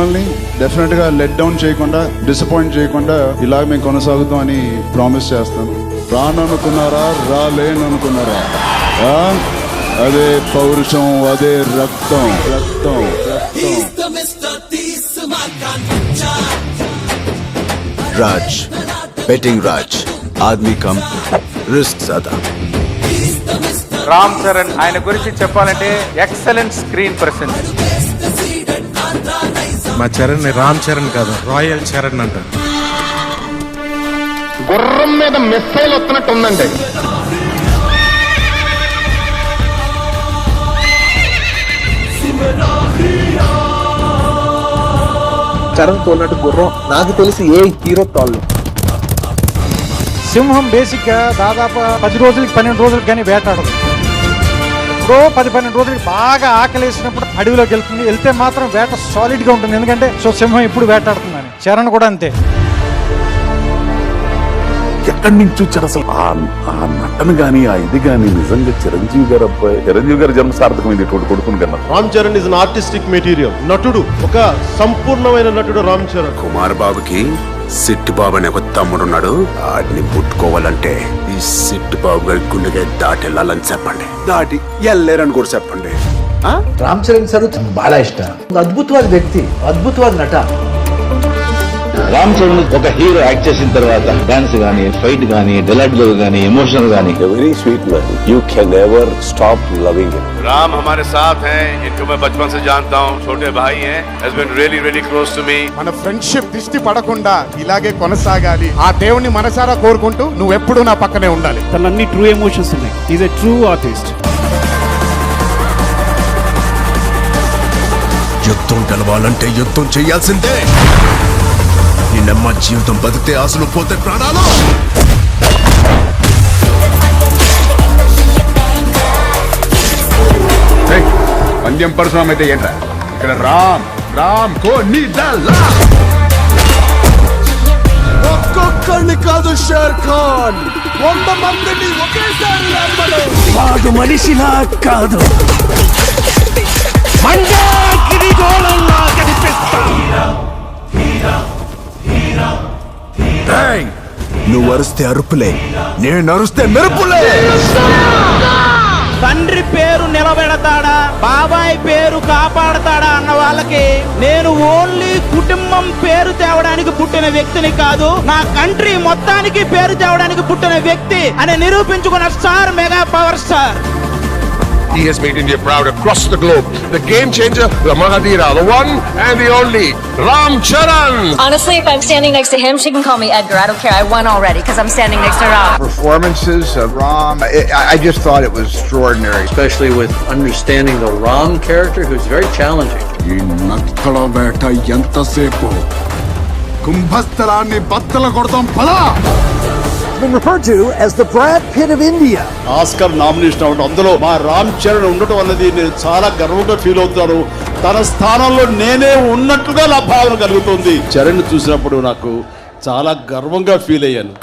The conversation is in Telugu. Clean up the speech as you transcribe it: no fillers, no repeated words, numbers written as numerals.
మిమ్మల్ని డెఫినెట్ గా లెట్ డౌన్ చేయకుండా, డిసప్పాయింట్ చేయకుండా ఇలాగ మేము కొనసాగుతాం అని ప్రామిస్ చేస్తాను. రాననుకున్నారా, రాలేననుకున్నారా, అదే పౌరుషం, అదే రక్తం రక్తం రక్తం. రాజ్, బెట్టింగ్ రాజ్, ఆద్మీ కమ్ రిస్క్ జ్యాదా. రామ్ చరణ్, ఆయన గురించి చెప్పాలంటే ఎక్సలెంట్ స్క్రీన్ ప్రెసెన్స్. మా చరణ్ రామ్ చరణ్ కాదు, రాయల్ చరణ్ అంటారు. గుర్రం మీద మిస్సైల్ వస్తున్నట్టు ఉందండి. చరణ్ తోలినట్టు గుర్రం నాకు తెలిసి ఏ హీరో తోళ్ళు. సింహం బేసిక్ గా దాదాపు 10 రోజులకి 12 రోజులకి కానీ వేటాడదు. ఇప్పుడు 10-12 రోజులకి బాగా ఆకలేసినప్పుడు అడవిలోకి వెళ్తే మాత్రం వేట సాలిడ్ గా ఉంటుంది. ఎందుకంటే సింహం ఇప్పుడు వేటాడుతుందని. చరణ్ కూడా అంతే. ఎక్కడి నుంచి వచ్చారు అసలు ఆ నటన గాని, ఆ ఇది గాని నిజంగా చిరంజీవి గారు అబ్బాయి, చిరంజీవి గారి జన్మ సార్థకమైంది ఇటువంటి కొడుకుని కన్నా. Ram Charan is an artistic material. నటుడు, ఒక సంపూర్ణమైన నటుడు రామ్ చరణ్. కుమార్ బాబుకి సిట్టు బాబు అనే ఒక తమ్ముడున్నాడు. ఆడిని పుట్టుకోవాలంటే ఈ సిట్టు బాబు గారి గుండెగా దాటి వెళ్ళాలని చెప్పండి. దాటి వెళ్ళలేరని కూడా చెప్పండి. రామ్ చరణ్ సార్ బాగా ఇష్టం. అద్భుతవాది వ్యక్తి, అద్భుతవాది నట. రామ్ చరణ్ ఒక హీరో యాక్ట్ చేసిన తర్వాత డాన్స్ గానీ, ఫైట్ గానీ, డైలాగ్ గానీ, ఎమోషనల్ గానీ, very sweet man. You can never stop loving him. Ram हमारे साथ हैं, इनको मैं बचपन से जानता हूँ, छोटे भाई हैं, has been really really close to me. మన ఫ్రెండ్షిప్ దిష్టి పడకుండా ఇలాగే కొనసాగాలి. ఆ దేవుణ్ణి మనసారా కోరుకుంటూ నువ్వెప్పుడు నా పక్కనే ఉండాలి. తనన్ని ట్రూ ఎమోషన్స్ ఉన్నాయి. Is a true artist. యుద్ధం గెలవాలంటే యుద్ధం చేయాల్సిందే. నిన్నమ్మ జీవితం బతికితే ఆశలు పోతే ప్రాణాలు. పంద్యం పరశురామ్ అయితే ఏంట్రా ఇక్కడ రామ్ రామ్ ఒక్కొక్కడిని కాదు షేర్ ఖాన్, 100 మందిని ఒకేసారి వాడు మనిషిలా కాదు, మండాగిరి గోళంలా కనిపిస్తా. నువ్వు అరుస్తే అరుపులే, నేను అరుస్తే మెరుపులే. తండ్రి పేరు నిలబెడతాడా, బాబాయ్ పేరు కాపాడతాడా అన్న వాళ్ళకి నేను ఓన్లీ కుటుంబం పేరు తేవడానికి పుట్టిన వ్యక్తిని కాదు, నా కంట్రీ మొత్తానికి పేరు తేవడానికి పుట్టిన వ్యక్తి అని నిరూపించుకున్న star, mega power star. He has made India proud across the globe. The game changer, the Mahadira, the one and the only Ram Charan. Honestly, if I'm standing next to him, she can call me Edgar. I don't care. I won already because I'm standing next to Ram. Performances of Ram, I just thought it was extraordinary. especially with understanding the Ram character, who's very challenging. ఈ నక్కల వేట ఎంతసేపు, కుంభస్థలాన్ని బద్దల కొడతాం పదా. Been referred to as the Brad Pitt of India. Oscar nomination అవ్వడం, అందులో మా రామ్ చరణ్ ఉండటం అన్నది నేను చాలా గర్వంగా ఫీల్ అవుతాను. తన స్థానంలో నేనే ఉన్నట్లుగా నా భావన కలుగుతుంది. చరణ్ చూసినప్పుడు నాకు చాలా గర్వంగా ఫీల్ అయ్యాను.